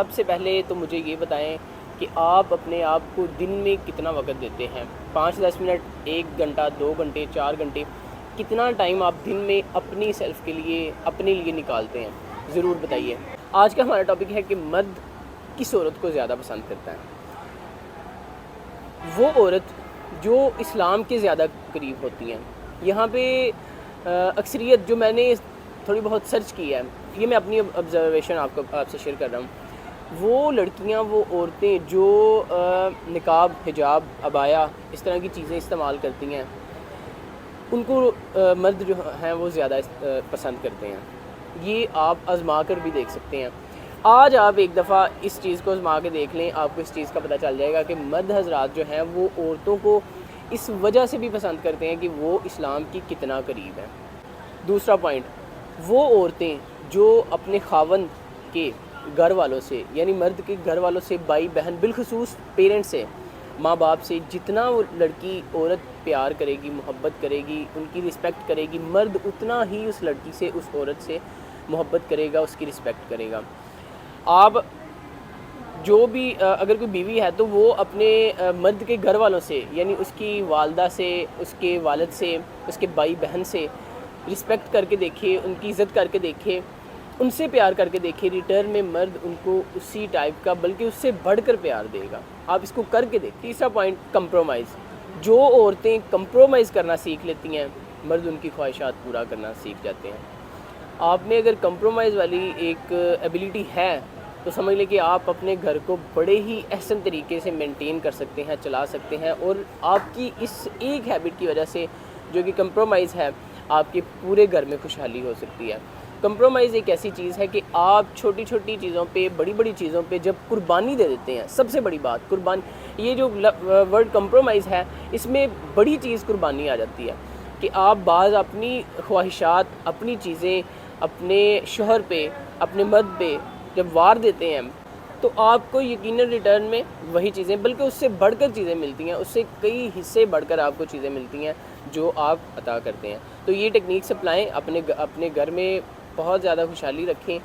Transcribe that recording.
سب سے پہلے تو مجھے یہ بتائیں کہ آپ اپنے آپ کو دن میں کتنا وقت دیتے ہیں؟ 5-10 منٹ، 1 گھنٹہ، 2 گھنٹے، 4 گھنٹے، کتنا ٹائم آپ دن میں اپنی سیلف کے لیے، اپنے لیے نکالتے ہیں؟ ضرور بتائیے۔ آج کا ہمارا ٹاپک ہے کہ مرد کس عورت کو زیادہ پسند کرتا ہے؟ وہ عورت جو اسلام کے زیادہ قریب ہوتی ہیں۔ یہاں پہ اکثریت جو میں نے تھوڑی بہت سرچ کی ہے، یہ میں اپنی آبزرویشن آپ سے شیئر کر رہا ہوں، وہ لڑکیاں، وہ عورتیں جو نقاب، حجاب، عبایا اس طرح کی چیزیں استعمال کرتی ہیں، ان کو مرد جو ہیں وہ زیادہ پسند کرتے ہیں۔ یہ آپ آزما کر بھی دیکھ سکتے ہیں۔ آج آپ ایک دفعہ اس چیز کو آزما کے دیکھ لیں، آپ کو اس چیز کا پتہ چل جائے گا کہ مرد حضرات جو ہیں وہ عورتوں کو اس وجہ سے بھی پسند کرتے ہیں کہ وہ اسلام کی کتنا قریب ہیں۔ دوسرا پوائنٹ، وہ عورتیں جو اپنے خاوند کے گھر والوں سے، یعنی مرد کے گھر والوں سے، بھائی بہن، بالخصوص پیرنٹ سے، ماں باپ سے، جتنا وہ لڑکی عورت پیار کرے گی، محبت کرے گی، ان کی رسپیکٹ کرے گی، مرد اتنا ہی اس لڑکی سے، اس عورت سے محبت کرے گا، اس کی رسپیکٹ کرے گا۔ آپ جو بھی اگر کوئی بیوی ہے تو وہ اپنے مرد کے گھر والوں سے، یعنی اس کی والدہ سے، اس کے والد سے، اس کے بھائی بہن سے رسپیکٹ کر کے دیکھے، ان کی عزت کر کے دیکھے، ان سے پیار کر کے دیکھے، ریٹرن میں مرد ان کو اسی ٹائپ کا بلکہ اس سے بڑھ کر پیار دے گا۔ آپ اس کو کر کے دیکھیں۔ تیسرا پوائنٹ، کمپرومائز۔ جو عورتیں کمپرومائز کرنا سیکھ لیتی ہیں، مرد ان کی خواہشات پورا کرنا سیکھ جاتے ہیں۔ آپ میں اگر کمپرومائز والی ایک ایبیلٹی ہے تو سمجھ لیں کہ آپ اپنے گھر کو بڑے ہی احسن طریقے سے مینٹین کر سکتے ہیں، چلا سکتے ہیں، اور آپ کی اس ایک ہیبٹ کی وجہ سے جو کہ کمپرومائز ہے، آپ کے پورے گھر میں خوشحالی ہو سکتی ہے۔ کمپرومائز ایک ایسی چیز ہے کہ آپ چھوٹی چھوٹی چیزوں پہ، بڑی بڑی چیزوں پہ جب قربانی دے دیتے ہیں، سب سے بڑی بات قربانی، یہ جو ورڈ کمپرومائز ہے، اس میں بڑی چیز قربانی آ جاتی ہے کہ آپ بعض اپنی خواہشات، اپنی چیزیں اپنے شوہر پہ، اپنے مرد پہ جب وار دیتے ہیں تو آپ کو یقیناً ریٹرن میں وہی چیزیں، بلکہ اس سے بڑھ کر چیزیں ملتی ہیں، اس سے کئی حصے بڑھ کر آپ کو چیزیں ملتی ہیں جو آپ عطا کرتے ہیں۔ تو یہ ٹیکنیکس اپلائیں، اپنے گھر میں بہت زیادہ خوشحالی رکھیں۔